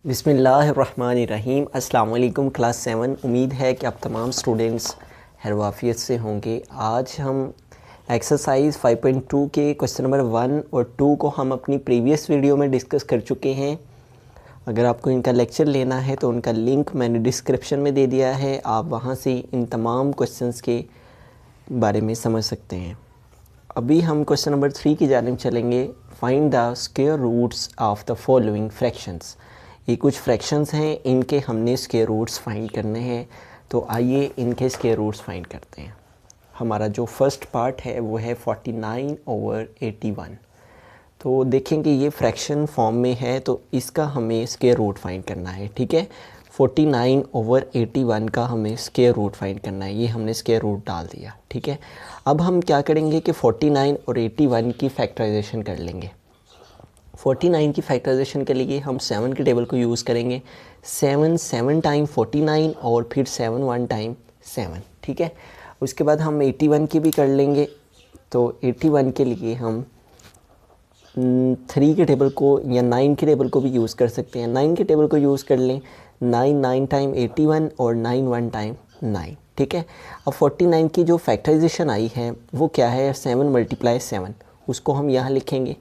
बिस्मिल्लाहिर्रहमानिर्रहीम। अस्सलाम वालेकुम क्लास 7। उम्मीद है कि आप तमाम स्टूडेंट्स खैरियत से होंगे। आज हम एक्सरसाइज 5.2 के क्वेश्चन नंबर 1 और 2 को हम अपनी प्रीवियस वीडियो में डिस्कस कर चुके हैं। अगर आपको इनका लेक्चर लेना है तो उनका लिंक मैंने डिस्क्रिप्शन में दे दिया है, आप वहाँ से इन तमाम क्वेश्चंस के बारे में समझ सकते हैं। अभी हम क्वेश्चन नंबर 3 की जानिब चलेंगे। Find the square roots of the following fractions. ये कुछ फ्रैक्शंस हैं, इनके हमने स्क्वायर रूट्स फाइंड करने हैं। तो आइए इनके स्क्वायर रूट्स फाइंड करते हैं। हमारा जो फर्स्ट पार्ट है वो है 49/81। तो देखेंगे ये फ्रैक्शन फॉर्म में है तो इसका हमें स्क्वायर रूट फाइंड करना है। ठीक है, 49/81 का हमें स्क्वायर रूट फाइंड करना है। ये हमने स्क्वायर रूट डाल दिया। ठीक है, अब हम क्या करेंगे कि 49 और 81 की फैक्टराइजेशन कर लेंगे। 49 की फैक्टराइजेशन के लिए हम 7 के टेबल को यूज़ करेंगे। 7 टाइम 49 और फिर 7 1 टाइम 7। ठीक है, उसके बाद हम 81 की भी कर लेंगे। तो 81 के लिए हम 3 के टेबल को या 9 के टेबल को भी यूज़ कर सकते हैं। 9 के टेबल को यूज़ कर लें। 9 टाइम 81 और 9 1 टाइम 9। ठीक है, अब 49 की जो फैक्टराइजेशन आई है वो क्या है, 7 × 7, उसको हम यहाँ लिखेंगे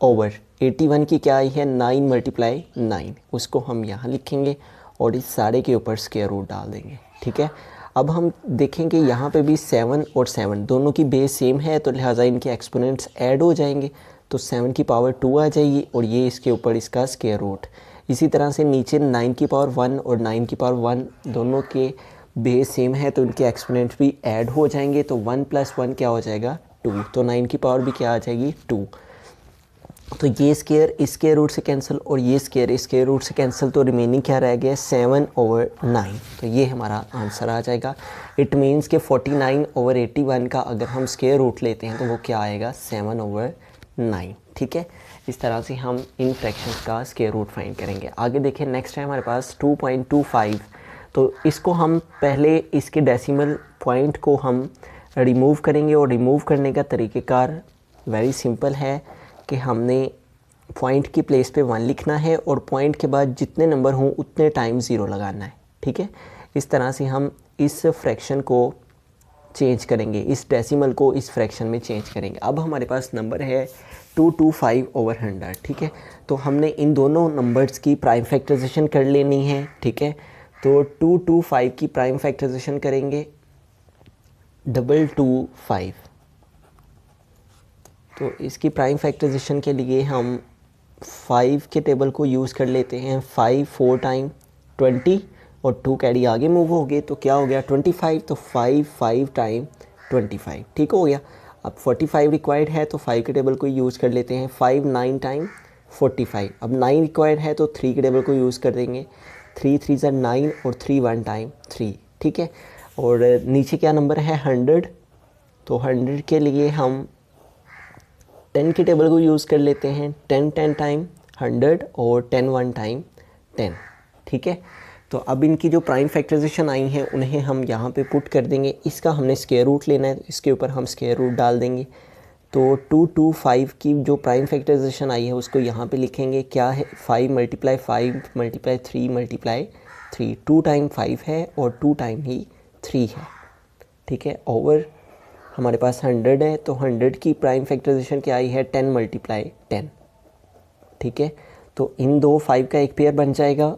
ओवर 81 की क्या आई है 9 × 9, उसको हम यहाँ लिखेंगे और इस सारे के ऊपर स्क्वायर रूट डाल देंगे। ठीक है, अब हम देखेंगे यहाँ पे भी 7 और 7 दोनों की बेस सेम है तो लिहाजा इनके एक्सपोनेंट्स ऐड हो जाएंगे। तो 7 की पावर 2 आ जाएगी और ये इसके ऊपर इसका स्क्वायर रूट। इसी तरह से नीचे 9 की पावर 1 और 9 की पावर 1 दोनों के बेस सेम है तो इनके एक्सपोनेंट्स भी ऐड हो जाएंगे। तो 1 + 1 क्या हो जाएगा 2। तो 9 की पावर भी क्या आ जाएगी 2। तो ये स्क्वायर इस स्क्वायर रूट से कैंसिल और ये स्क्वायर इस स्क्वायर रूट से कैंसिल, तो रिमेनिंग क्या रह गया 7/9। तो ये हमारा आंसर आ जाएगा। इट मीन्स कि 49/81 का अगर हम स्क्वायर रूट लेते हैं तो वो क्या आएगा 7/9। ठीक है, इस तरह से हम इन फ्रैक्शंस का स्क्वायर रूट फाइंड करेंगे। आगे देखें, नेक्स्ट है हमारे पास 2.25। तो इसको हम पहले इसके डेसिमल पॉइंट को हम रिमूव करेंगे और रिमूव करने का तरीक़ेकार वेरी सिंपल है कि हमने पॉइंट की प्लेस पे 1 लिखना है और पॉइंट के बाद जितने नंबर हों उतने टाइम 0 लगाना है। ठीक है, इस तरह से हम इस फ्रैक्शन को चेंज करेंगे, इस डेसिमल को इस फ्रैक्शन में चेंज करेंगे। अब हमारे पास नंबर है 225/100। ठीक है, तो हमने इन दोनों नंबर्स की प्राइम फैक्टराइजेशन कर लेनी है। ठीक है, तो 225 की प्राइम फैक्टराइजेशन करेंगे 225। तो इसकी प्राइम फैक्टराइजेशन के लिए हम 5 के टेबल को यूज़ कर लेते हैं। 5 4 टाइम 20 और 2 कैरी आगे मूव हो गए तो क्या हो गया 25। तो 5 5 टाइम 25। ठीक हो गया। अब 45 रिक्वायर्ड है तो 5 के टेबल को यूज़ कर लेते हैं। 5 9 टाइम 45। अब 9 रिक्वायर्ड है तो 3 के टेबल को यूज़ कर देंगे। 3 3 ज़ा 9 और 3 1 टाइम 3। ठीक है, और नीचे क्या नंबर है 100। तो 100 के लिए हम 10 की टेबल को यूज़ कर लेते हैं। 10 10 टाइम 100 और 10 1 टाइम 10। ठीक है, तो अब इनकी जो प्राइम फैक्टराइजेशन आई हैं उन्हें हम यहाँ पे पुट कर देंगे। इसका हमने स्क्वायर रूट लेना है तो इसके ऊपर हम स्क्वायर रूट डाल देंगे। तो 225 की जो प्राइम फैक्टराइजेशन आई है उसको यहाँ पे लिखेंगे। क्या है 5 × 5 × 3 × 3। 2 टाइम 5 है और 2 टाइम ही 3 है। ठीक है, ओवर हमारे पास 100 है तो 100 की प्राइम फैक्टराइजेशन क्या आई है 10 × 10। ठीक है, तो इन दो 5 का एक पेयर बन जाएगा।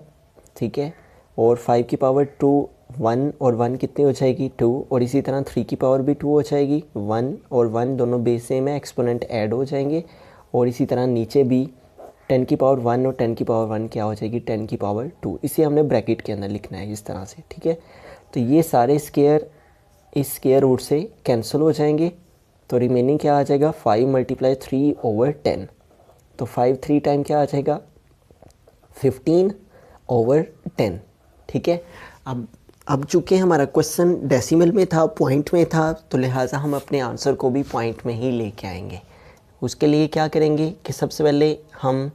ठीक है, और 5 की पावर 2 1 और 1 कितनी हो जाएगी 2, और इसी तरह 3 की पावर भी 2 हो जाएगी। 1 और 1 दोनों बेस सेम है, एक्सपोनेंट ऐड हो जाएंगे। और इसी तरह नीचे भी 10 की पावर 1 और 10 की पावर 1 क्या हो जाएगी 10 की पावर 2। इसे हमने ब्रैकेट के अंदर लिखना है इस तरह से। ठीक है, तो ये सारे स्क्वायर इस स्क्वायर रूट से कैंसिल हो जाएंगे तो रिमेनिंग क्या आ जाएगा 5 × 3/10। तो 5 3 टाइम क्या आ जाएगा 15/10। ठीक है, अब चूँकि हमारा क्वेश्चन डेसिमल में था, पॉइंट में था, तो लिहाजा हम अपने आंसर को भी पॉइंट में ही लेके आएंगे। उसके लिए क्या करेंगे कि सबसे पहले हम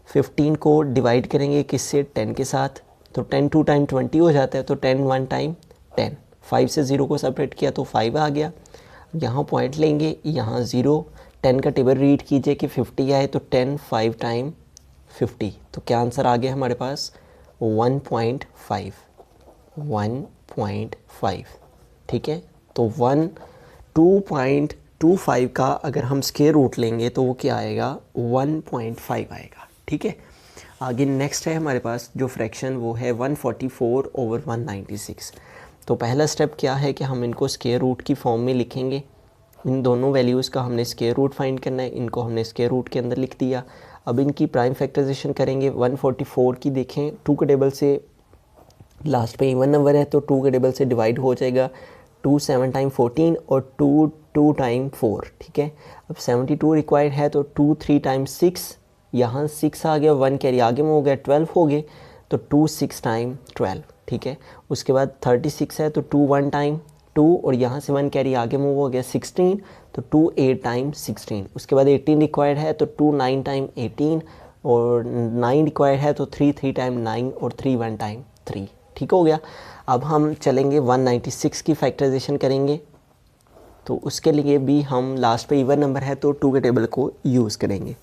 15 को डिवाइड करेंगे किससे 10 के साथ। तो 10 2 टाइम 20 हो जाता है तो 10 1 टाइम 10। 5 से 0 को सेपरेट किया तो 5 आ गया। यहाँ पॉइंट लेंगे, यहाँ 0। 10 का टेबल रीड कीजिए कि 50 आए तो 10 5 टाइम 50। तो क्या आंसर आ गया हमारे पास 1.5, 1.5। ठीक है, तो 2.25 का अगर हम स्क्वायर रूट लेंगे तो वो क्या आएगा 1.5 आएगा। ठीक है, आगे नेक्स्ट है हमारे पास जो फ्रैक्शन वो है 144/196। तो पहला स्टेप क्या है कि हम इनको स्क्वायर रूट की फॉर्म में लिखेंगे। इन दोनों वैल्यूज़ का हमने स्क्वायर रूट फाइंड करना है, इनको हमने स्क्वायर रूट के अंदर लिख दिया। अब इनकी प्राइम फैक्टराइजेशन करेंगे। 144 की देखें 2 के टेबल से लास्ट पे इवन नंबर है तो 2 के टेबल से डिवाइड हो जाएगा। 2 7 टाइम 14 और 2 टाइम 4। ठीक है, अब 72 रिक्वायर्ड है तो 2 3 टाइम 6, यहाँ 6 आ गया, 1 कैरी आगे में हो गया, 12 हो गए तो 2 6 टाइम 12। ठीक है, उसके बाद 36 है तो 2 1 टाइम 2 और यहाँ से 1 कैरी आगे मूव हो गया 16 तो 2 8 टाइम 16। उसके बाद 18 रिक्वायर्ड है तो 2 9 टाइम 18 और 9 रिक्वायर्ड है तो 3 3 टाइम 9 और 3 1 टाइम 3। ठीक हो गया। अब हम चलेंगे 196 की फैक्टराइजेशन करेंगे। तो उसके लिए भी हम लास्ट पे इवन नंबर है तो 2 के टेबल को यूज़ करेंगे।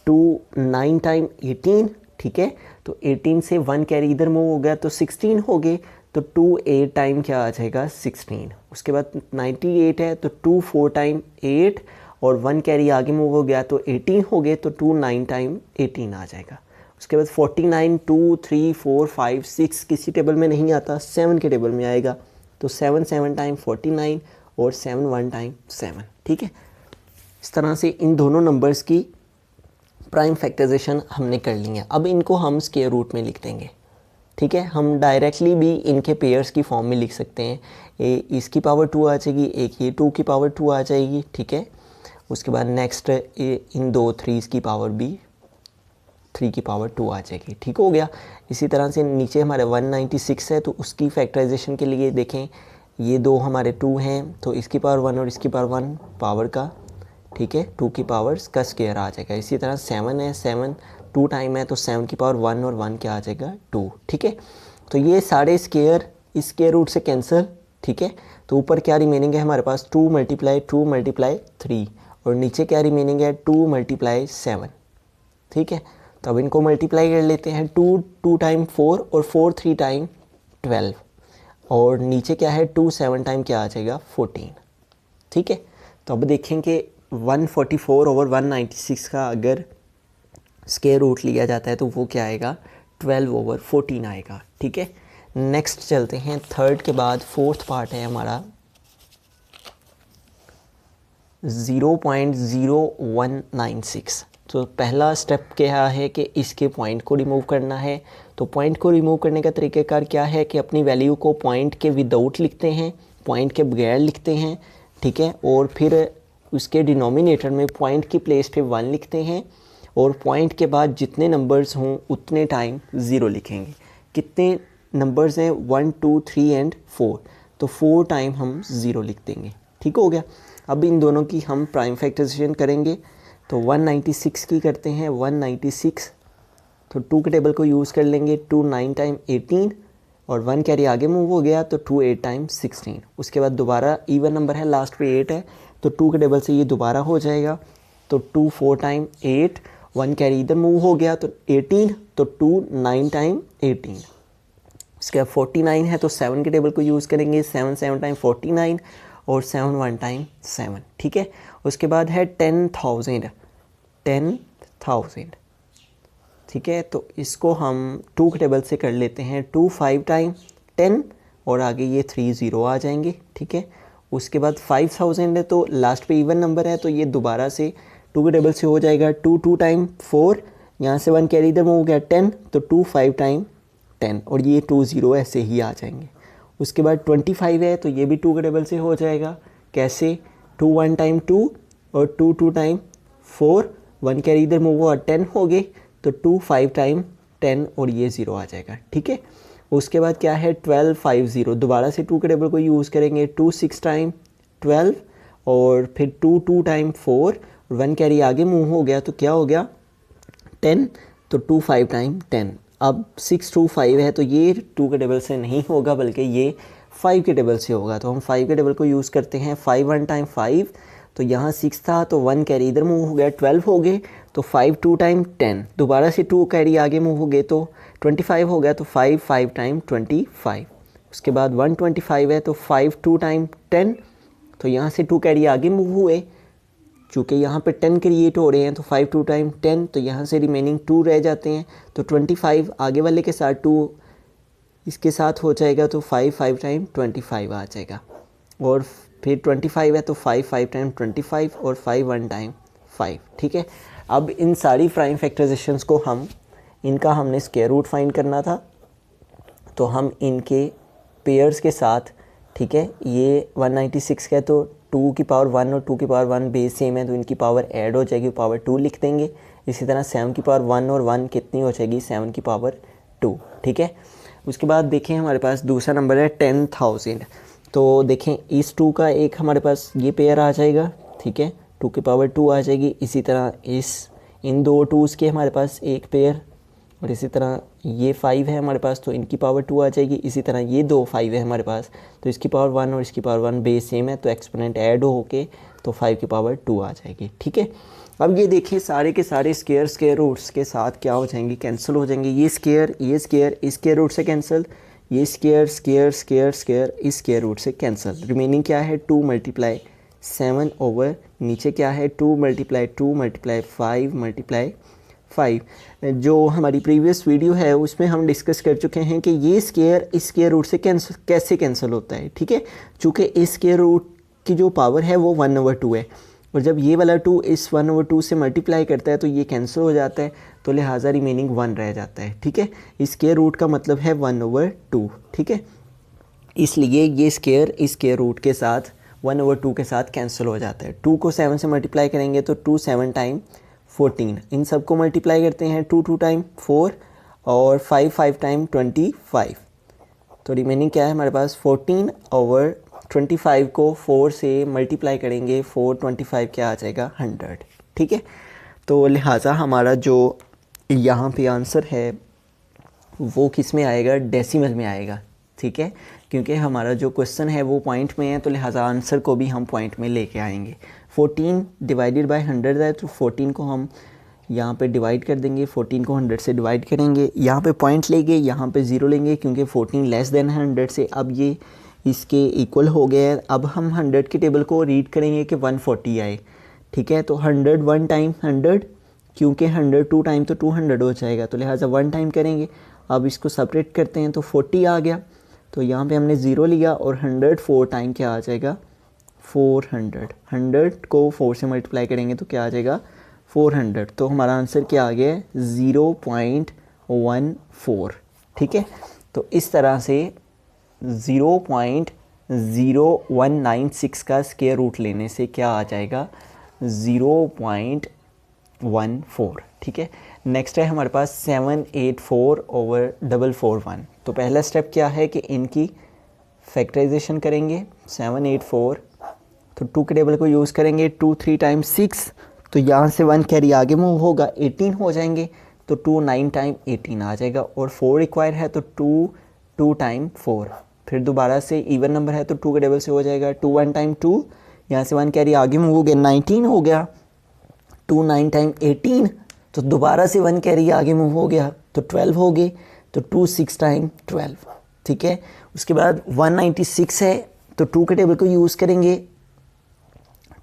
2 9 टाइम 18। ठीक है, तो 18 से 1 कैरी इधर मूव हो गया तो 16 हो गए तो 2 8 टाइम क्या आ जाएगा 16। उसके बाद 98 है तो 2 4 टाइम 8 और 1 कैरी आगे मूव हो गया तो 18 हो गए तो 2 9 टाइम 18 आ जाएगा। उसके बाद 49 2 3 4 5 6 किसी टेबल में नहीं आता, 7 के टेबल में आएगा तो 7 7 टाइम 49 और 7 1 टाइम 7। ठीक है, इस तरह से इन दोनों नंबर्स की प्राइम फैक्टराइजेशन हमने कर ली है। अब इनको हम स्क्वायर रूट में लिख देंगे। ठीक है, हम डायरेक्टली भी इनके पेयर्स की फॉर्म में लिख सकते हैं। इसकी पावर 2 आ जाएगी, एक ये 2 की पावर 2 आ जाएगी। ठीक है, उसके बाद नेक्स्ट इन दो 3 की पावर भी 3 की पावर 2 आ जाएगी। ठीक हो गया। इसी तरह से नीचे हमारे 196 है तो उसकी फैक्टराइजेशन के लिए देखें ये दो हमारे 2 हैं तो इसकी पावर 1 और इसकी पावर 1 पावर का, ठीक है, 2 की पावर्स का स्क्वायर आ जाएगा। इसी तरह 7 है, 7 2 टाइम है तो 7 की पावर 1 और 1 क्या आ जाएगा 2। ठीक है, तो ये सारे स्क्वायर इस स्क्वायर रूट से कैंसिल। ठीक है, तो ऊपर क्या रिमेनिंग है हमारे पास 2 मल्टीप्लाई 3 और नीचे क्या रिमेनिंग है 2 मल्टीप्लाई 7। ठीक है, तो अब इनको मल्टीप्लाई कर लेते हैं। 2 टाइम 4 और 4 3 टाइम 12 और नीचे क्या है 2 7 टाइम क्या आ जाएगा 14। ठीक है, तो अब देखेंगे 144/196 का अगर स्क्वायर रूट लिया जाता है तो वो क्या आएगा 12/14 आएगा। ठीक है, नेक्स्ट चलते हैं। थर्ड के बाद फोर्थ पार्ट है हमारा 0.0196। तो पहला स्टेप क्या है कि इसके पॉइंट को रिमूव करना है। तो पॉइंट को रिमूव करने का तरीक़ाकार क्या है कि अपनी वैल्यू को पॉइंट के विदाउट लिखते हैं, पॉइंट के बगैर लिखते हैं। ठीक है, और फिर उसके डिनोमिनेटर में पॉइंट की प्लेस पे 1 लिखते हैं और पॉइंट के बाद जितने नंबर्स हों उतने टाइम 0 लिखेंगे। कितने नंबर्स हैं 1 2 3 एंड 4 तो 4 टाइम हम 0 लिख देंगे। ठीक हो गया। अब इन दोनों की हम प्राइम फैक्टराइजेशन करेंगे। तो 196 की करते हैं। 196 तो 2 के टेबल को यूज़ कर लेंगे। 2 9 टाइम 18 और 1 कैरी आगे मूव हो गया तो 2 8 टाइम 16। उसके बाद दोबारा इवन नंबर है, लास्ट पे 8 है तो 2 के टेबल से ये दोबारा हो जाएगा तो 2 4 टाइम 8, 1 कैरी इधर मूव हो गया तो 18 तो 2 9 टाइम 18। इसके बाद 49 है तो 7 के टेबल को यूज़ करेंगे। 7 7 टाइम 49 और 7 1 टाइम 7। ठीक है, उसके बाद है 10,000। ठीक है, तो इसको हम 2 के टेबल से कर लेते हैं। 2 5 टाइम 10 और आगे ये 3 0 आ जाएंगे। ठीक है, उसके बाद 5000 है तो लास्ट पे इवन नंबर है तो ये दोबारा से 2 के टेबल से हो जाएगा। 2 2 टाइम 4, यहाँ से 1 कैरी इधर में हो गया 10 तो 2 5 टाइम 10 और ये 2 0 ऐसे ही आ जाएंगे। उसके बाद 25 है तो ये भी 2 के टेबल से हो जाएगा। कैसे 2 1 टाइम 2 और 2 2 टाइम 4, 1 कैरी इधर मूव हुआ 10 हो गए तो 2 5 टाइम 10 और ये 0 आ जाएगा। ठीक है, उसके बाद क्या है 12 5 0 दोबारा से 2 के टेबल को यूज़ करेंगे। 2 6 टाइम 12 और फिर 2 2 टाइम 4 और 1 कैरी आगे मूव हो गया तो क्या हो गया 10 तो 2 5 टाइम 10। अब 6 2 5 है तो ये 2 के टेबल से नहीं होगा बल्कि ये 5 के टेबल से होगा। तो हम 5 के टेबल को यूज़ करते हैं। 5 1 टाइम 5 तो यहाँ 6 था तो 1 कैरी इधर मूव हो गया 12 हो गए तो 5 2 टाइम 10, दोबारा से 2 कैरी आगे मूव हो गए तो 25 हो गया, तो 5 5 टाइम 25। उसके बाद 125 है तो 5 2 टाइम 10, तो यहाँ से 2 कैरी आगे मूव हुए, चूँकि यहाँ पे 10 क्रिएट हो रहे हैं तो 5 2 टाइम 10, तो यहाँ से रिमेनिंग 2 रह जाते हैं, तो 25 आगे वाले के साथ 2 इसके साथ हो जाएगा, तो 5 5 टाइम 25 आ जाएगा। और फिर 25 है तो 5 5 टाइम 25 और 5 1 टाइम 5। ठीक है, अब इन सारी प्राइम फैक्टराइजेशंस को इनका हमने स्क्वायर रूट फाइंड करना था, तो हम इनके पेयर्स के साथ, ठीक है, ये 196 का है तो 2 की पावर 1 और 2 की पावर 1 बेस सेम है, तो इनकी पावर ऐड हो जाएगी, पावर 2 लिख देंगे। इसी तरह 7 की पावर 1 और 1 कितनी हो जाएगी, 7 की पावर 2। ठीक है, उसके बाद देखें हमारे पास दूसरा नंबर है 10,000, तो देखें इस 2 का एक हमारे पास ये पेयर आ जाएगा, ठीक है, 2 की पावर 2 आ जाएगी। इसी तरह इन दो 2s के हमारे पास एक पेयर, और इसी तरह ये 5 है हमारे पास तो इनकी पावर 2 आ जाएगी। इसी तरह ये 2 5 है हमारे पास तो इसकी पावर 1 और इसकी पावर 1 बेस सेम है, तो एक्सपोनेंट ऐड होके तो 5 की पावर 2 आ जाएगी। ठीक है, अब ये देखिए सारे के सारे स्क्वायर रूट्स के साथ क्या हो जाएंगे, कैंसिल हो जाएंगे। ये स्क्वायर इस स्क्वायर रूट से कैंसिल, ये स्क्वायर इस स्क्वायर रूट से कैंसिल। रिमेनिंग क्या है 2 मल्टीप्लाई 7 ओवर नीचे क्या है 2 मल्टीप्लाई 5 मल्टीप्लाई 5। जो हमारी प्रीवियस वीडियो है उसमें हम डिस्कस कर चुके हैं कि ये स्क्वायर इस स्क्वायर रूट से कैसे कैंसिल होता है। ठीक है, चूँकि इस स्क्वायर रूट की जो पावर है वो 1/2 है, और जब ये वाला 2 इस 1/2 से मल्टीप्लाई करता है तो ये कैंसिल हो जाता है, तो लिहाजा रिमेनिंग 1 रह जाता है। ठीक है, इस स्क्वायर रूट का मतलब है 1/2। ठीक है, इसलिए ये स्क्वायर इस स्क्वायर रूट के साथ 1/2 के साथ कैंसिल हो जाता है। 2 को 7 से मल्टीप्लाई करेंगे तो 2 7 टाइम 14, इन सब को मल्टीप्लाई करते हैं 2 2 टाइम 4 और 5 5 टाइम 25, तो रिमेनिंग क्या है हमारे पास 14 ओवर 25 को 4 से मल्टीप्लाई करेंगे 4 25 क्या आ जाएगा 100। ठीक है, तो लिहाजा हमारा जो यहाँ पे आंसर है वो किस में आएगा, डेसिमल में आएगा। ठीक है, क्योंकि हमारा जो क्वेश्चन है वो पॉइंट में है, तो लिहाजा आंसर को भी हम पॉइंट में लेके आएंगे। 14 डिवाइडेड बाय 100 है, तो 14 को हम यहाँ पे डिवाइड कर देंगे, 14 को 100 से डिवाइड करेंगे, यहाँ पे पॉइंट लेंगे, यहाँ पे 0 लेंगे, क्योंकि 14 लेस देन 100 से अब ये इसके इक्वल हो गया है। अब हम 100 की टेबल को रीड करेंगे कि 140 आए। ठीक है, तो 100 1 टाइम 100, क्योंकि 100 2 टाइम तो 200 हो जाएगा, तो लिहाजा 1 टाइम करेंगे। अब इसको सेपरेट करते हैं तो 40 आ गया, तो यहाँ पे हमने 0 लिया, और 100 4 टाइम क्या आ जाएगा 400। 100 को 4 से मल्टीप्लाई करेंगे तो क्या आ जाएगा 400, तो हमारा आंसर क्या आ गया है 0.14। ठीक है, तो इस तरह से 0.0196 का स्क्वायर रूट लेने से क्या आ जाएगा 0.14। ठीक है, नेक्स्ट है हमारे पास 784/441। तो पहला स्टेप क्या है कि इनकी फैक्टराइजेशन करेंगे 784, तो 2 के टेबल को यूज़ करेंगे 2 3 टाइम 6, तो यहाँ से 1 कैरी आगे मूव होगा 18 हो जाएंगे, तो 2 9 टाइम 18 आ जाएगा, और 4 रिक्वायर है तो 2 2 टाइम 4। फिर दोबारा से इवन नंबर है तो 2 के टेबल से हो जाएगा 2 1 टाइम 2, यहाँ से 1 कैरी आगे मूव हो गया 19 हो गया, 2 9 टाइम 18, तो दोबारा से 1 कैरी आगे मूव हो गया तो 12 हो गए, तो 2 6 टाइम 12। ठीक है, उसके बाद 196 है तो 2 के टेबल को यूज़ करेंगे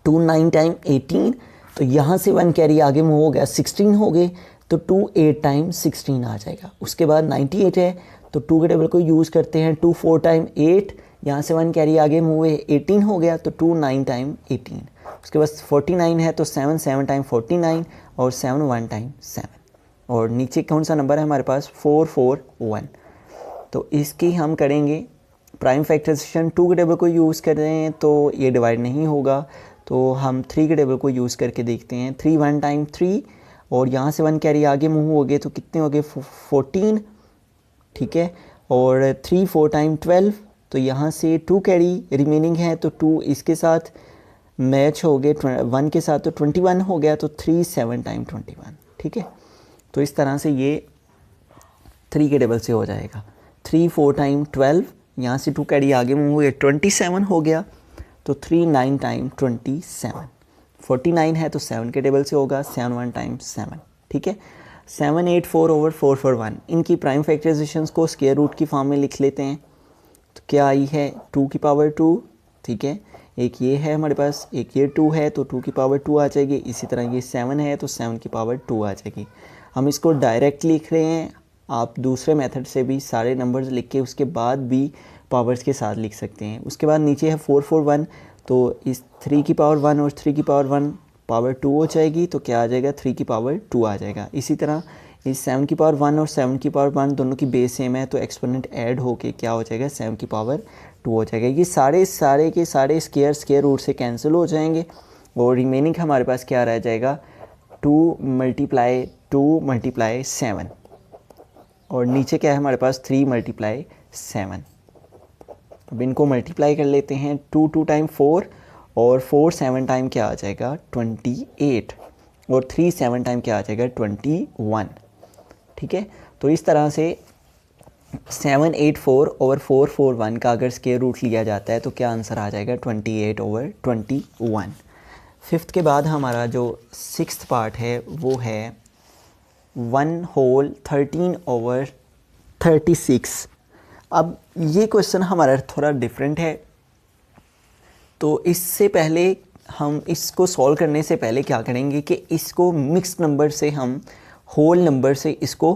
2 9 टाइम 18, तो यहाँ से 1 कैरी आगे मूव हो गया 16 हो गए, तो 2 8 टाइम 16 आ जाएगा। उसके बाद 98 है तो 2 के टेबल को यूज़ करते हैं 2 4 टाइम 8, यहाँ से 1 कैरी आगे मूव है 18 हो गया, तो 2 9 टाइम 18। उसके बाद 49 है तो 7 7 टाइम 49 और 7 1 टाइम 7, और नीचे कौन सा नंबर है हमारे पास 441, तो इसकी हम करेंगे प्राइम फैक्टराइजेशन। 2 के टेबल को यूज़ कर रहे हैं तो ये डिवाइड नहीं होगा, तो हम 3 के टेबल को यूज़ करके देखते हैं। 3 1 टाइम 3, और यहाँ से 1 कैरी आगे मूव हो गए तो कितने हो गए 14। ठीक है, और 3 4 टाइम 12, तो यहाँ से 2 कैरी रिमेनिंग है तो 2 इसके साथ मैच हो गए 1 के साथ, तो 21 हो गया, तो 3 7 टाइम 21। ठीक है, तो इस तरह से ये 3 के टेबल से हो जाएगा। 3 4 टाइम 12, यहाँ से 2 कैरी आगे मूव हुए 27 हो गया, तो 3 9 टाइम 27। 49 है तो 7 के टेबल से होगा 7 1 टाइम्स 7, ठीक है। 784 ओवर 441, इनकी प्राइम फैक्टराइजेशंस को स्क्वायर रूट की फॉर्म में लिख लेते हैं। तो क्या आई है 2 की पावर 2, ठीक है। एक ये है हमारे पास, एक ये 2 है तो 2 की पावर 2 आ जाएगी। इसी तरह ये 7 है तो 7 की पावर 2 आ जाएगी। हम इसको डायरेक्ट लिख रहे हैं, आप दूसरे मेथड से भी सारे नंबर्स लिख के उसके बाद भी पावर्स के साथ लिख सकते हैं। उसके बाद नीचे है 441, तो इस 3 की पावर 1 और 3 की पावर 1 पावर 2 हो जाएगी, तो क्या आ जाएगा 3 की पावर 2 आ जाएगा। इसी तरह इस 7 की पावर 1 और 7 की पावर 1 दोनों की बेस सेम है, तो एक्सपोनेंट ऐड होके क्या हो जाएगा 7 की पावर 2 हो जाएगा। ये सारे के सारे स्क्वायर रूट से कैंसिल हो जाएंगे और रिमेनिंग हमारे पास क्या रह जाएगा 2 मल्टीप्लाई 7 और नीचे क्या है हमारे पास 3 मल्टीप्लाई 7। अब इनको मल्टीप्लाई कर लेते हैं, 2 2 टाइम 4 और 4 7 टाइम क्या आ जाएगा 28 और 3 7 टाइम क्या आ जाएगा 21, ठीक है। तो इस तरह से 784 ओवर 441 का अगर स्क्वायर रूट लिया जाता है तो क्या आंसर आ जाएगा 28 ओवर 21। फिफ्थ के बाद हमारा जो सिक्स्थ पार्ट है वो है 1 होल 13 ओवर 36। अब ये क्वेश्चन हमारा थोड़ा डिफरेंट है, तो इससे पहले हम इसको सॉल्व करने से पहले क्या करेंगे कि इसको मिक्स्ड नंबर से हम होल नंबर से इसको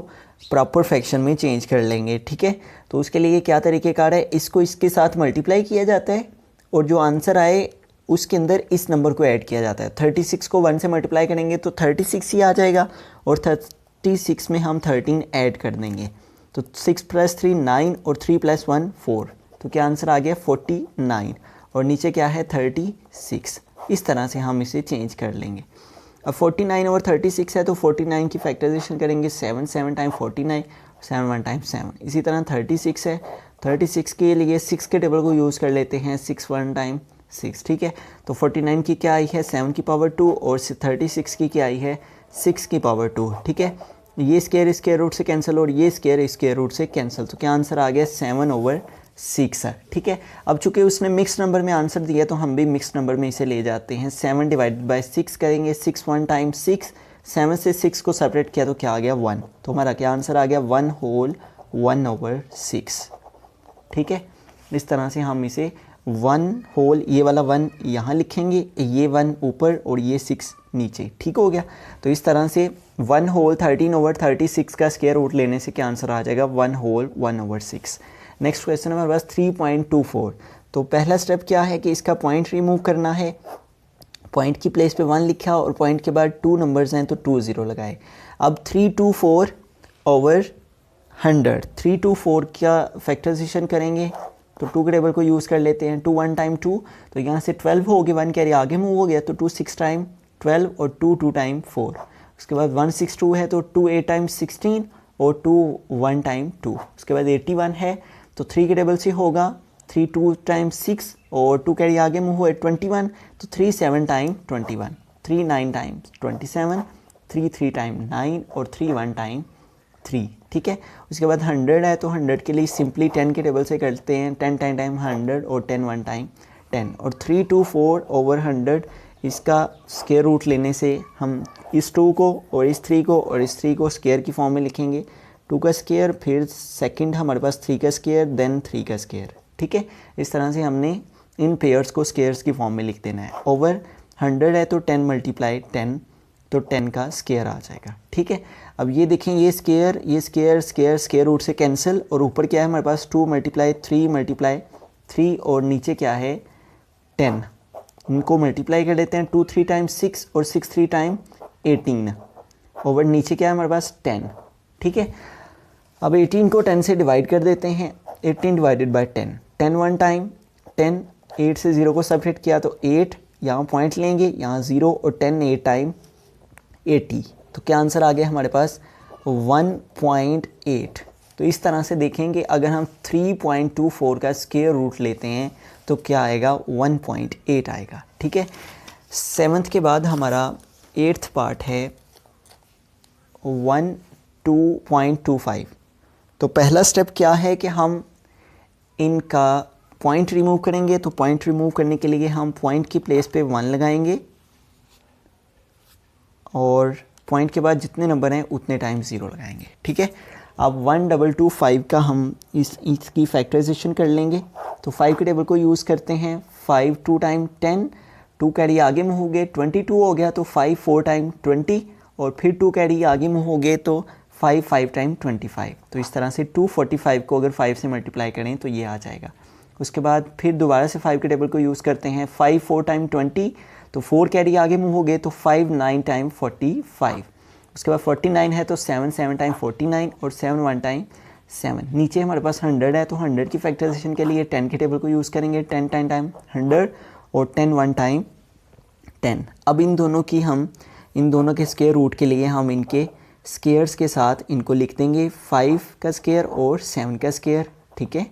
प्रॉपर फ्रैक्शन में चेंज कर लेंगे, ठीक है। तो उसके लिए क्या तरीक़ेकार है, इसको इसके साथ मल्टीप्लाई किया जाता है और जो आंसर आए उसके अंदर इस नंबर को ऐड किया जाता है। 36 को 1 से मल्टीप्लाई करेंगे तो 36 ही आ जाएगा और 36 में हम 13 ऐड कर देंगे, तो 6 + 3 9 और 3 + 1 4, तो क्या आंसर आ गया 49 और नीचे क्या है 36। इस तरह से हम इसे चेंज कर लेंगे। अब 49 ओवर 36 है तो 49 की फैक्टराइजेशन करेंगे 7 7 टाइम 49, 7 1 टाइम 7। इसी तरह 36 है, 36 के लिए 6 के टेबल को यूज़ कर लेते हैं, 6 1 टाइम 6, ठीक है। तो 49 की क्या आई है 7 की पावर 2 और 36 की क्या आई है 6 की पावर 2, ठीक है। ये स्क्वायर रूट से कैंसिल और ये स्क्वायर रूट से कैंसिल, तो क्या आंसर आ गया 7 ओवर 6 है, ठीक है। अब चूंकि उसने मिक्स नंबर में आंसर दिया तो हम भी मिक्स नंबर में इसे ले जाते हैं। 7 डिवाइडेड बाय 6 करेंगे, 6 1 टाइम 6, 7 से 6 को सेपरेट किया तो क्या आ गया 1, तो हमारा क्या आंसर आ गया 1 होल 1 ओवर 6, ठीक है। इस तरह से हम इसे 1 होल, ये वाला 1 यहाँ लिखेंगे, ये 1 ऊपर और ये 6 नीचे, ठीक हो गया। तो इस तरह से 1 होल 13 ओवर 36 का स्क्वायर रूट लेने से क्या आंसर आ जाएगा 1 होल 1 ओवर 6। नेक्स्ट क्वेश्चन हमारे पास 3.24। तो पहला स्टेप क्या है कि इसका पॉइंट रिमूव करना है, पॉइंट की प्लेस पे 1 लिखा और पॉइंट के बाद 2 नंबर्स हैं तो 2 0 लगाए। अब 324 ओवर 100, 324 का फैक्टराइजेशन करेंगे तो 2 के टेबल को यूज़ कर लेते हैं। 2 1 टाइम 2, तो यहाँ से 12 हो गया, 1 कैरी आगे मूव हो गया तो 2 6 टाइम 12 और 2 2 टाइम 4। उसके बाद 162 है तो 2 8 टाइम 16 और 2 1 टाइम 2। उसके बाद 81 है तो 3 के टेबल से होगा 3 2 टाइम 6 और 2 कैरी आगे मूव हुए 21, तो 3 7 टाइम 21, 3 9 टाइम 27, 3 3 टाइम 9 और 3 1 टाइम 3, ठीक है। उसके बाद 100 है तो 100 के लिए सिंपली 10 के टेबल से करते हैं, 10 10 टाइम 100 और 10 1 टाइम 10 और 324 ओवर 100, इसका स्क्वायर रूट लेने से हम इस 2 को और इस 3 को और इस 3 को स्क्वायर की फॉर्म में लिखेंगे। 2 का स्क्वायर, फिर सेकंड हमारे पास 3 का स्क्वायर, देन 3 का स्क्वायर, ठीक है। इस तरह से हमने इन पेयर्स को स्क्वायर्स की फॉर्म में लिख देना है। ओवर 100 है तो 10 मल्टीप्लाई 10, तो 10 का स्क्वायर आ जाएगा, ठीक है। अब ये देखें, ये स्क्वायर रूट से कैंसिल और ऊपर क्या है हमारे पास 2 मल्टीप्लाई 3 और नीचे क्या है 10, इनको मल्टीप्लाई कर देते हैं। 2 3 टाइम 6 और 6 3 टाइम 18 ओवर नीचे क्या है हमारे पास 10, ठीक है। अब 18 को 10 से डिवाइड कर देते हैं, 18 डिवाइडेड बाय 10, 10 1 टाइम 10, 8 से 0 को सब्ट्रैक्ट किया तो 8, यहाँ पॉइंट लेंगे, यहाँ 0 और 10 8 टाइम 80, तो क्या आंसर आ गया हमारे पास 1.8। तो इस तरह से देखेंगे अगर हम 3.24 का स्क्वायर रूट लेते हैं तो क्या आएगा 1.8 आएगा, ठीक है। 7th के बाद हमारा 8th पार्ट है 2.25। तो पहला स्टेप क्या है कि हम इनका पॉइंट रिमूव करेंगे, तो पॉइंट रिमूव करने के लिए हम पॉइंट की प्लेस पे 1 लगाएंगे और पॉइंट के बाद जितने नंबर हैं उतने टाइम 0 लगाएंगे, ठीक है। अब 1225 का हम इसकी फैक्टराइजेशन कर लेंगे। तो 5 के टेबल को यूज़ करते हैं। 5 2 टाइम 10, 2 कैरी आगे मूव हो गए, 22 हो गया तो 5 4 टाइम 20, और फिर 2 कैरी आगे मूव हो गए तो 5 5 टाइम 25। तो इस तरह से 245 को अगर 5 से मल्टीप्लाई करें तो ये आ जाएगा। उसके बाद फिर दोबारा से 5 के टेबल को यूज़ करते हैं। 5 4 टाइम 20, तो 4 कैरी आगे मूव हो गए तो 5 9 टाइम 45। उसके बाद 49 है तो 7 7 टाइम 49, और 7 1 टाइम 7। नीचे हमारे पास 100 है तो 100 की फैक्टराइजेशन के लिए 10 के टेबल को यूज़ करेंगे। 10 10 टाइम 100 और 10 1 टाइम 10। अब इन दोनों के स्क्वायर रूट के लिए हम इनके स्क्वायर्स के साथ इनको लिख देंगे, 5 का स्क्वायर और 7 का स्क्वायर, ठीक है।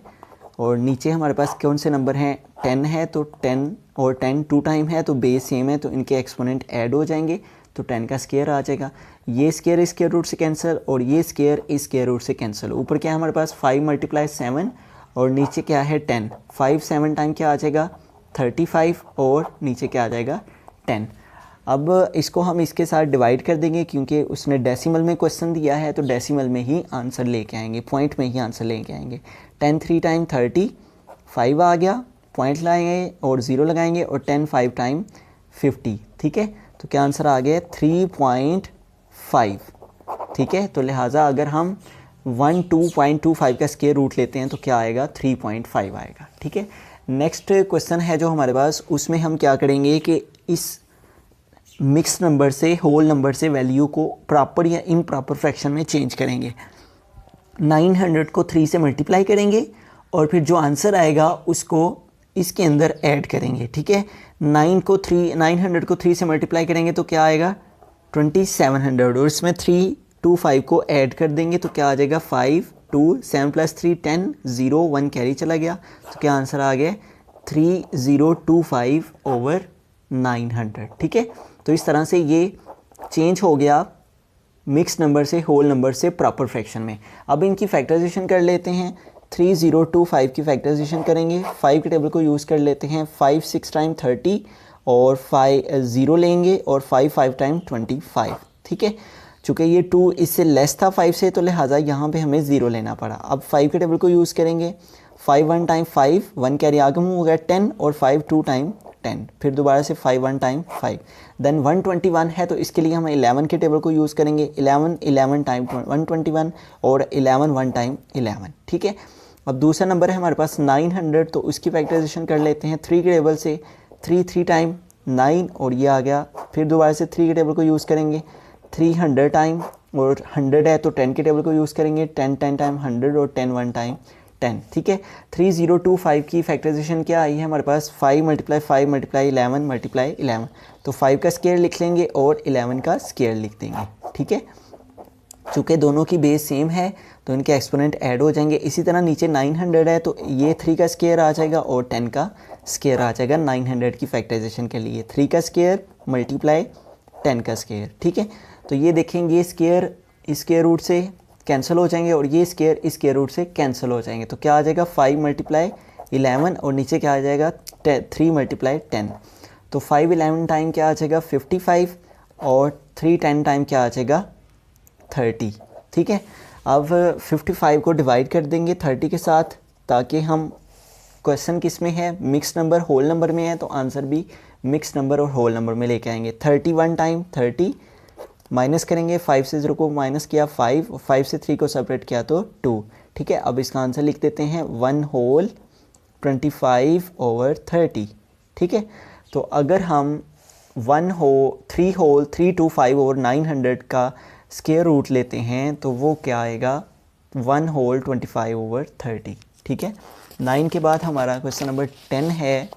और नीचे हमारे पास कौन से नंबर हैं, 10 है तो 10 और 10 2 टाइम है तो बेस सेम है तो इनके एक्सपोनेंट ऐड हो जाएंगे तो 10 का स्क्वायर आ जाएगा। ये स्क्वायर इस स्क्वायर रूट से कैंसिल और ये स्क्वायर इस स्क्वायर रूट से कैंसिल। ऊपर क्या है हमारे पास 5 मल्टीप्लाई 7 और नीचे क्या है 10। 5 7 टाइम क्या आ जाएगा 35 और नीचे क्या आ जाएगा 10। अब इसको हम इसके साथ डिवाइड कर देंगे क्योंकि उसने डेसिमल में क्वेश्चन दिया है तो डेसिमल में ही आंसर लेके आएंगे, पॉइंट में ही आंसर लेके आएंगे। 10 3 टाइम 30, 5 आ गया, पॉइंट लाएंगे और 0 लगाएंगे, और 10 5 टाइम 50, ठीक है। तो क्या आंसर आ गया 3.5, ठीक है। तो लिहाजा अगर हम 12.25 का स्क्वायर रूट लेते हैं तो क्या आएगा 3.5 आएगा, ठीक है। नेक्स्ट क्वेश्चन है जो हमारे पास, उसमें हम क्या करेंगे कि इस मिक्स नंबर से होल नंबर से वैल्यू को प्रॉपर या इम्प्रॉपर फ्रैक्शन में चेंज करेंगे। 900 को 3 से मल्टीप्लाई करेंगे और फिर जो आंसर आएगा उसको इसके अंदर ऐड करेंगे, ठीक है। 900 को 3 से मल्टीप्लाई करेंगे तो क्या आएगा 2700, और इसमें 3 2 5 को ऐड कर देंगे तो क्या आ जाएगा 5 2 7 + 3 10 0 1 कैरी चला गया तो क्या आंसर आ गया 3025/900, ठीक है। तो इस तरह से ये चेंज हो गया मिक्स नंबर से होल नंबर से प्रॉपर फ्रैक्शन में। अब इनकी फैक्टराइजेशन कर लेते हैं। 3025 की फैक्टराइजेशन करेंगे। 5 के टेबल को यूज़ कर लेते हैं। 5 6 टाइम 30 और 5 0 लेंगे और 5 5 टाइम 25, ठीक है। चूँकि ये 2 इससे लेस था 5 से तो लिहाजा यहाँ पे हमें 0 लेना पड़ा। अब 5 के टेबल को यूज़ करेंगे। 5 1 टाइम 5, 1 कैरी आगे हो गया 10, और 5 2 टाइम 10, फिर दोबारा से 5 1 टाइम 5। देन 121 है तो इसके लिए हम 11 के टेबल को यूज़ करेंगे। 11 11 टाइम 121 और 11 1 टाइम 11, ठीक है। अब दूसरा नंबर है हमारे पास 900, तो उसकी फैक्टराइजेशन कर लेते हैं 3 के टेबल से। 3 3 टाइम 9 और ये आ गया, फिर दोबारा से 3 के टेबल को यूज़ करेंगे। 300 टाइम और 100 है तो 10 के टेबल को यूज़ करेंगे। 10 10 टाइम 100 और 10 1 टाइम 10, ठीक है। 3025 की फैक्टराइजेशन क्या आई है हमारे पास 5 × 5 × 11 × 11, तो 5 का स्क्वायर लिख लेंगे और 11 का स्क्वायर लिख देंगे, ठीक है। चूँकि दोनों की बेस सेम है तो इनके एक्सपोनेंट ऐड हो जाएंगे। इसी तरह नीचे 900 है तो ये 3 का स्क्वायर आ जाएगा और 10 का स्क्वायर आ जाएगा। 900 की फैक्टराइजेशन के लिए 3 का स्क्वायर × 10 का स्क्वायर, ठीक है। तो ये देखेंगे स्क्वायर इस स्क्वायर रूट से कैंसिल हो जाएंगे और ये स्क्वायर इस स्क्वायर रूट से कैंसिल हो जाएंगे। तो क्या आ जाएगा 5 × 11 और नीचे क्या आ जाएगा 3 × 10। तो 5 11 टाइम क्या आ जाएगा 55 और 3 10 टाइम क्या आ जाएगा 30, ठीक है। अब 55 को डिवाइड कर देंगे 30 के साथ ताकि हम क्वेश्चन किस में है मिक्स नंबर होल नंबर में है तो आंसर भी मिक्स नंबर और होल नंबर में लेके आएंगे। 31 टाइम 30 माइनस करेंगे, 5 से 0 को माइनस किया 5, 5 से 3 को सेपरेट किया तो 2, ठीक है। अब इसका आंसर लिख देते हैं 1 होल 25/30, ठीक है। तो अगर हम 3 होल 325/900 का स्क्वायर रूट लेते हैं तो वो क्या आएगा 1 होल 25/30, ठीक है। 9 के बाद हमारा क्वेश्चन नंबर 10 है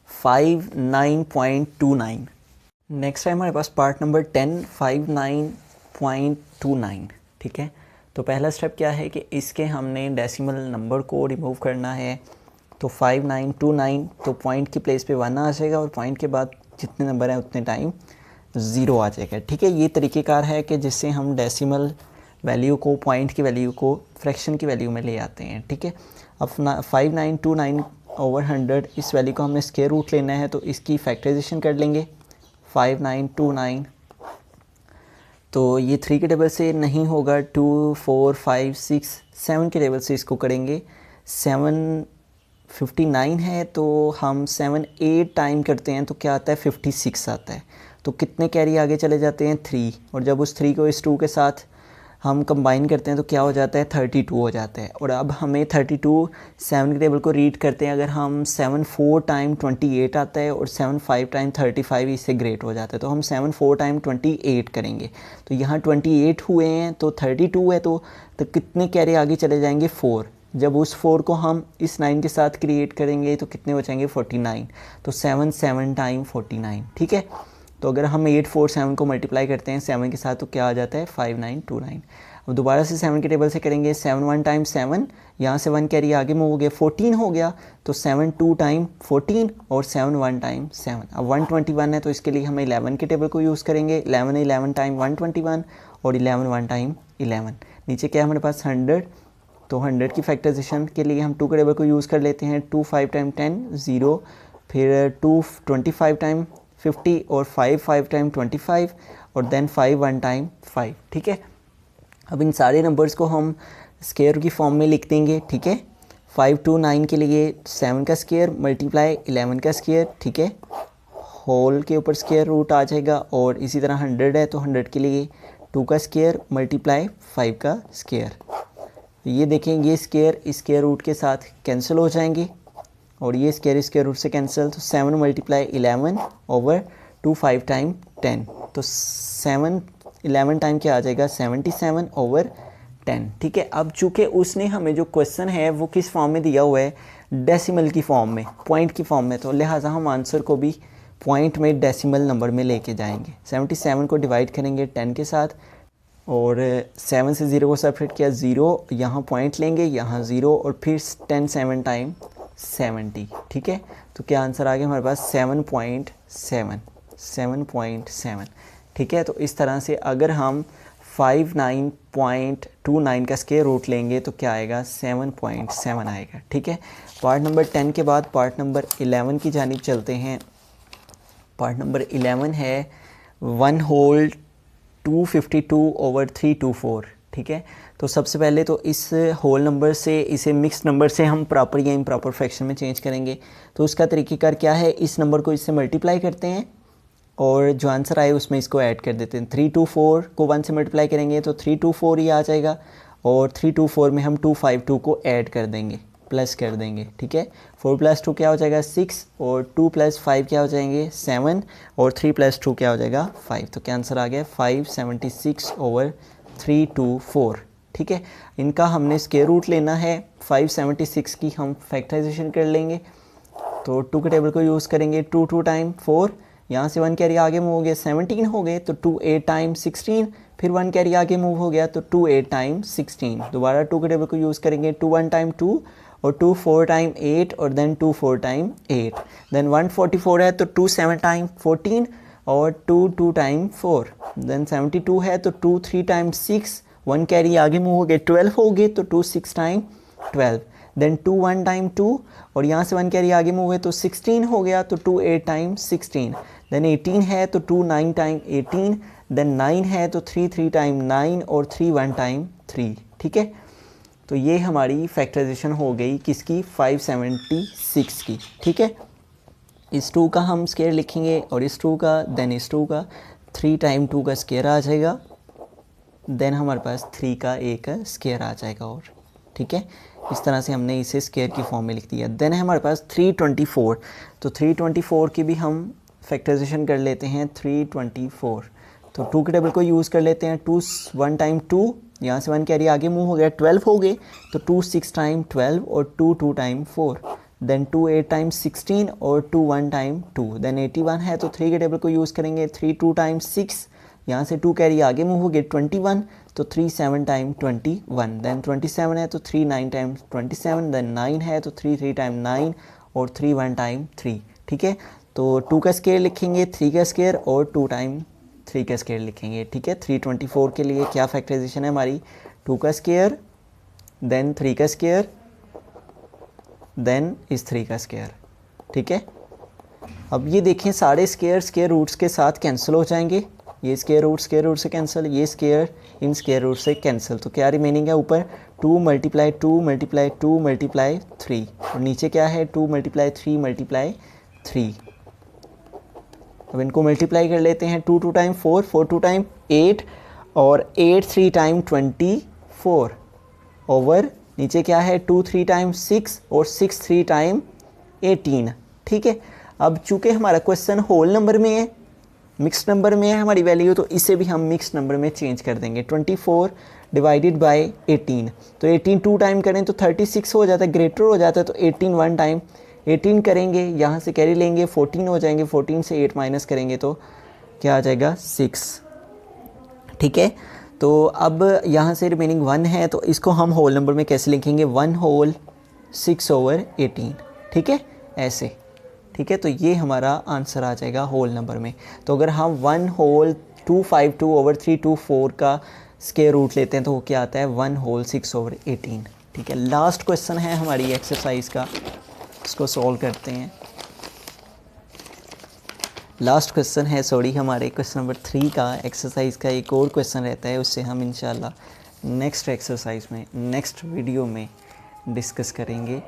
59.29। नेक्स्ट है हमारे पास पार्ट नंबर 10 59.29, ठीक है। तो पहला स्टेप क्या है कि इसके हमने डेसिमल नंबर को रिमूव करना है। तो 5929 तो पॉइंट की प्लेस पे 1 आ जाएगा और पॉइंट के बाद जितने नंबर हैं उतने टाइम 0 आ जाएगा, ठीक है। ये तरीक़ेकार है कि जिससे हम डेसिमल वैल्यू को पॉइंट की वैल्यू को फ्रैक्शन की वैल्यू में ले आते हैं, ठीक है। अब 5929/100 इस वैल्यू को हमने स्क्वायर रूट लेना है तो इसकी फैक्टराइजेशन कर लेंगे। 5929। तो ये 3 के टेबल से नहीं होगा, 2 4 5 6 7 के टेबल से इसको करेंगे। 759 है तो हम 7 8 टाइम करते हैं तो क्या आता है 56 आता है। तो कितने कैरी आगे चले जाते हैं 3, और जब उस 3 को इस 2 के साथ हम कंबाइन करते हैं तो क्या हो जाता है 32 हो जाता है। और अब हमें 32 7 के टेबल को रीड करते हैं, अगर हम 7 4 टाइम 28 आता है और 7 5 टाइम 35 इससे ग्रेट हो जाता है, तो हम 7 4 टाइम 28 करेंगे। तो यहाँ 28 हुए हैं तो 32 है, तो कितने कैरी आगे चले जाएंगे 4। जब उस 4 को हम इस 9 के साथ क्रिएट करेंगे तो कितने बचेंगे 49। तो 7 7 टाइम 49, ठीक है। तो अगर हम 8 4 7 को मल्टीप्लाई करते हैं 7 के साथ तो क्या आ जाता है 5929। अब दोबारा से 7 के टेबल से करेंगे, 7 1 टाइम 7, यहाँ से 1 कैरी आगे मूव हो गया 14 हो गया, तो 7 2 टाइम 14 और 7 1 टाइम 7। अब 121 है तो इसके लिए हम 11 के टेबल को यूज़ करेंगे। 11 11 टाइम 121 और 11 1 टाइम 11। नीचे क्या है हमारे पास 100, तो 100 की फैक्टराइजेशन के लिए हम 2 के टेबल को यूज़ कर लेते हैं। 2 5 टाइम 10 0, फिर 2 25 टाइम 50 और 5 5 टाइम 25 और देन 5 1 टाइम 5, ठीक है। अब इन सारे नंबर्स को हम स्केयर की फॉर्म में लिख देंगे, ठीक है। 5 2 9 के लिए 7 का स्केयर मल्टीप्लाई 11 का स्केयर, ठीक है। होल के ऊपर स्केयर रूट आ जाएगा, और इसी तरह 100 है तो 100 के लिए 2 का स्केयर मल्टीप्लाई 5 का स्केयर। ये देखें ये स्केयर रूट के साथ कैंसिल हो जाएंगे और ये स्केयर रूट से कैंसिल, तो 7 मल्टीप्लाई 11 ओवर 2 5 टाइम 10, तो 7 11 टाइम क्या आ जाएगा 77 ओवर 10, ठीक है। अब चूँकि उसने हमें जो क्वेश्चन है वो किस फॉर्म में दिया हुआ है डेसिमल की फॉर्म में, पॉइंट की फॉर्म में, तो लिहाजा हम आंसर को भी पॉइंट में डेसिमल नंबर में लेके जाएंगे। 77 को डिवाइड करेंगे 10 के साथ और 7 से 0 को सेपरेट किया 0, यहाँ पॉइंट लेंगे यहाँ 0 और फिर 10 7 टाइम 70, ठीक है। तो क्या आंसर आ गया हमारे पास 7.7, ठीक है। तो इस तरह से अगर हम 59.29 का स्केयर रूट लेंगे तो क्या आएगा 7.7 आएगा, ठीक है। पार्ट नंबर 10 के बाद पार्ट नंबर 11 की जानिब चलते हैं। पार्ट नंबर 11 है 1 होल 252 ओवर 324, ठीक है। तो सबसे पहले तो इस होल नंबर से इसे मिक्स नंबर से हम प्रॉपर या इम्प्रॉपर फ्रैक्शन में चेंज करेंगे। तो उसका तरीक़ेकार क्या है, इस नंबर को इससे मल्टीप्लाई करते हैं और जो आंसर आए उसमें इसको ऐड कर देते हैं। 324 को 1 से मल्टीप्लाई करेंगे तो 324 ही आ जाएगा, और 324 में हम 252 को ऐड कर देंगे, प्लस कर देंगे, ठीक है। 4 + 2 क्या हो जाएगा 6, और 2 + 5 क्या हो जाएंगे 7, और 3 + 2 क्या हो जाएगा 5। तो क्या आंसर आ गया 576 ओवर 324, ठीक है। इनका हमने स्क्वायर रूट लेना है। 576 की हम फैक्टराइजेशन कर लेंगे, तो 2 के टेबल को यूज़ करेंगे। 2 2 टाइम 4, यहाँ से 1 कैरी आगे मूव हो गया 17 हो गए, तो 2 8 टाइम 16, फिर 1 कैरी आगे मूव हो गया तो 2 8 टाइम 16। दोबारा 2 के टेबल को यूज़ करेंगे। 2 1 टाइम 2 और 2 4 टाइम 8 और देन 2 4 टाइम 8, देन 144 है तो 2 7 टाइम 14 और 2 2 टाइम 4, देन 72 है तो 2 3 टाइम 6, 1 कैरी आगे मूव हो गए 12 हो गए तो 2 6 टाइम 12, देन 2 1 टाइम 2 और यहाँ से 1 कैरी आगे मूव हुए तो 16 हो गया तो 2 8 टाइम 16, देन 18 है तो 2 9 टाइम 18, देन 9 है तो 3 3 टाइम 9 और 3 1 टाइम 3, ठीक है। तो ये हमारी फैक्टराइजेशन हो गई किसकी 576 की, ठीक है। इस 2 का हम स्केयर लिखेंगे और इस 2 का, देन इस 2 का, 3 टाइम 2 का स्केयर आ जाएगा, देन हमारे पास 3 का एक स्केयर आ जाएगा, और ठीक है। इस तरह से हमने इसे स्केयर की फॉर्म में लिख दिया। देन है हमारे पास 324, तो 324 की भी हम फैक्टराइजेशन कर लेते हैं। 324 तो 2 के टेबल को यूज़ कर लेते हैं। 2 1 टाइम 2, यहाँ से 1 कैरी आगे मूव हो गया 12 हो गए तो 2 6 टाइम 12 और 2 2 टाइम 4, देन 2 8 टाइम 16 और 2 1 टाइम 2, देन 81 है तो 3 के टेबल को यूज़ करेंगे। 3 2 टाइम 6, यहाँ से 2 कैरी आगे मूव हो गए 21 तो 3 7 टाइम 21, देन 27 है तो 3 9 टाइम 27, देन 9 है तो 3 3 टाइम 9 और 3 1 टाइम 3, ठीक है। तो 2 का स्केयर लिखेंगे, 3 का स्केयर और 2 टाइम 3 का स्केयर लिखेंगे, ठीक है। 324 के लिए क्या फैक्टराइजेशन है हमारी 2 का स्केयर, देन 3 का स्केयर, देन इस 3 का स्केयर, ठीक है। अब ये देखें सारे स्क्वायर रूट्स के साथ कैंसिल हो जाएंगे, ये स्क्वायर रूट से कैंसिल, ये स्क्वायर इन स्क्वायर रूट से कैंसिल, तो क्या रिमेनिंग है ऊपर 2 मल्टीप्लाई 2 मल्टीप्लाई 2 मल्टीप्लाई 3 और नीचे क्या है 2 मल्टीप्लाई 3 मल्टीप्लाई 3। अब इनको मल्टीप्लाई कर लेते हैं, 2 2 टाइम 4, 4 2 टाइम 8 और 8 3 टाइम 24 ओवर नीचे क्या है 2 3 टाइम 6 और 6 3 टाइम 18। ठीक है, अब चूँकि हमारा क्वेश्चन होल नंबर में है, मिक्स नंबर में है हमारी वैल्यू, तो इसे भी हम मिक्स नंबर में चेंज कर देंगे। 24 डिवाइडेड बाय 18, तो 18 2 टाइम करें तो 36 हो जाता है, ग्रेटर हो जाता है, तो 18 1 टाइम 18 करेंगे, यहाँ से कैरी लेंगे 14 हो जाएंगे, 14 से 8 माइनस करेंगे तो क्या आ जाएगा 6। ठीक है, तो अब यहाँ से रिमेनिंग 1 है, तो इसको हम होल नंबर में कैसे लिखेंगे 1 होल 6 ओवर 18। ठीक है, ऐसे। ठीक है, तो ये हमारा आंसर आ जाएगा होल नंबर में। तो अगर हम 1 होल 252 ओवर 324 का स्क्वायर रूट लेते हैं तो वो क्या आता है 1 होल 6 ओवर 18। ठीक है, लास्ट क्वेश्चन है हमारी एक्सरसाइज का, इसको सॉल्व करते हैं। लास्ट क्वेश्चन है हमारे क्वेश्चन नंबर 3 का एक्सरसाइज का एक और क्वेश्चन रहता है, उससे हम इंशाल्लाह नेक्स्ट एक्सरसाइज में नेक्स्ट वीडियो में डिस्कस करेंगे।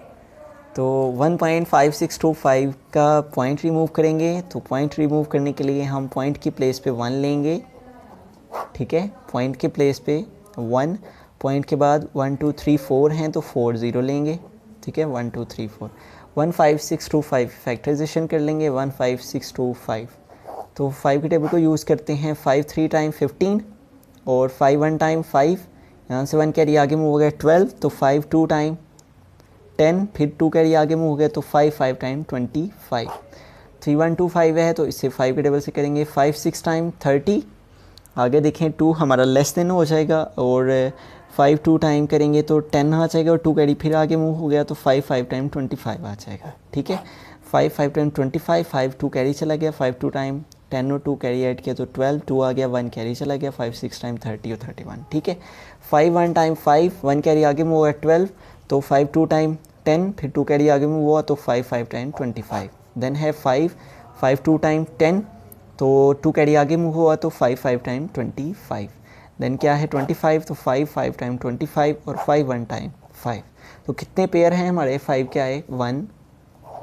तो 1.5625 का पॉइंट रिमूव करेंगे, तो पॉइंट रिमूव करने के लिए हम पॉइंट की प्लेस पे 1 लेंगे। ठीक है, पॉइंट के प्लेस पे 1, पॉइंट के बाद 1 2 3 4 हैं तो 4 0 लेंगे। ठीक है, 1 2 3 4 15625 फैक्टराइजेशन कर लेंगे 15625, तो 5 के टेबल को यूज़ करते हैं। 5 3 टाइम 15 और 5 1 टाइम 5, यहाँ से 1 कैरी आगे मूव हो गया 12, तो 5 2 टाइम 10, फिर 2 कैरी आगे मूव हो गया तो 5 5 टाइम 25। 3 1 2 5 है तो इससे 5 के टेबल से करेंगे 5 6 टाइम 30, आगे देखें 2 हमारा लेस देन हो जाएगा और 5 2 टाइम करेंगे तो 10 आ जाएगा और 2 कैरी फिर आगे मूव हो गया तो 5 5 टाइम 25 आ जाएगा। ठीक है, 5 5 टाइम 25, 5 2 कैरी चला गया, 5 2 टाइम 10 और 2 कैरी ऐड किया तो 12, 2 आ गया, 1 कैरी चला गया, 5 6 टाइम 30 और 31। ठीक है, 5 1 टाइम 5, 1 कैरी आगे मूव हुआ 12, तो 5 2 टाइम 10, फिर 2 कैरी आगे मूव हुआ तो 5 5 टाइम 25। देन है 5 5 2 टाइम 10, तो 2 कैरी आगे मूव हुआ तो 5 5 टाइम 25। देन क्या है 25, तो 5 5 टाइम 25 और 5 1 टाइम 5, तो कितने पेयर हैं हमारे 5 क्या है 1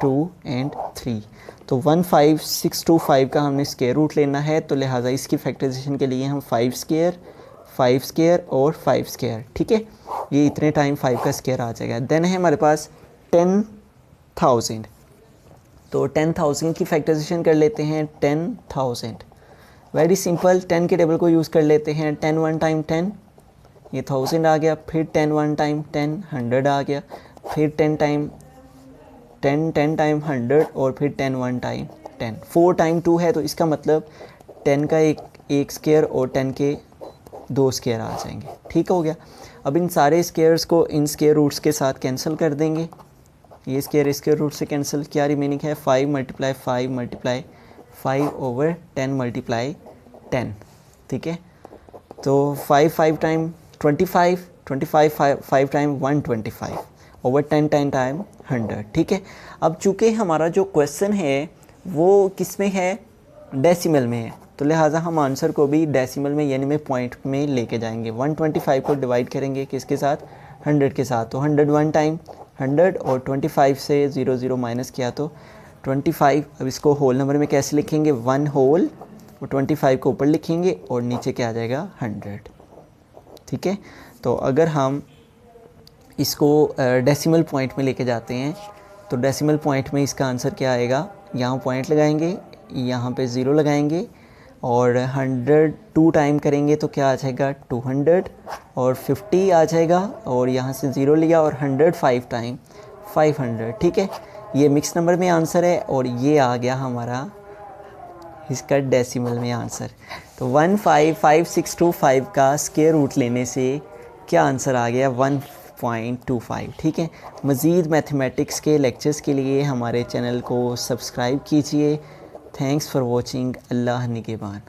2 एंड 3। तो 15625 का हमने स्क्वायर रूट लेना है, तो लिहाजा इसकी फैक्टराइजेशन के लिए हम 5 स्क्वायर और 5 स्क्वायर। ठीक है, ये इतने टाइम 5 का स्क्वायर आ जाएगा। देन है हमारे पास 10,000, तो 10,000 की फैक्टराइजेशन कर लेते हैं 10,000। वेरी सिंपल, 10 के टेबल को यूज़ कर लेते हैं। 10 1 टाइम 10, ये 1000 आ गया, फिर 10 1 टाइम 10 100 आ गया, फिर 10 टाइम 10 टाइम 100 और फिर 10 1 टाइम 10। 4 टाइम 2 है तो इसका मतलब 10 का एक स्क्वायर और 10 के 2 स्क्वायर आ जाएंगे। ठीक हो गया, अब इन सारे स्क्वायर्स को इन स्क्वायर रूट्स के साथ कैंसिल कर देंगे। ये स्क्वायर रूट से कैंसिल, क्या रिमेनिंग है 5 मल्टीप्लाई 5 मल्टीप्लाई 5 ओवर 10 मल्टीप्लाई 10। ठीक है, तो 5 5 टाइम 25, 25 5 टाइम 125 ओवर 10 10 टाइम 100। ठीक है, अब चूँकि हमारा जो क्वेश्चन है वो किस में है डेसिमल में है, तो लिहाजा हम आंसर को भी डेसिमल में यानी में पॉइंट में लेके जाएंगे। 125 को डिवाइड करेंगे किसके साथ 100 के साथ, तो 100 1 टाइम 100 और 25 से 0 0 माइनस किया तो 25। अब इसको होल नंबर में कैसे लिखेंगे 1 होल और 25 को ऊपर लिखेंगे और नीचे क्या आ जाएगा 100। ठीक है, तो अगर हम इसको डेसिमल पॉइंट में लेके जाते हैं तो डेसिमल पॉइंट में इसका आंसर क्या आएगा, यहाँ पॉइंट लगाएंगे, यहाँ पे 0 लगाएंगे और 102 टाइम करेंगे तो क्या आ जाएगा 200 और 50 आ जाएगा और यहाँ से 0 लिया और 105 टाइम 500। ठीक है, ये मिक्स नंबर में आंसर है और ये आ गया हमारा इसका डेसिमल में आंसर। तो 155,625 का स्क्वायर रूट लेने से क्या आंसर आ गया 1.25। ठीक है, मज़ीद मैथमेटिक्स के लेक्चर्स के लिए हमारे चैनल को सब्सक्राइब कीजिए। Thanks for watching. अल्लाह निगहबान।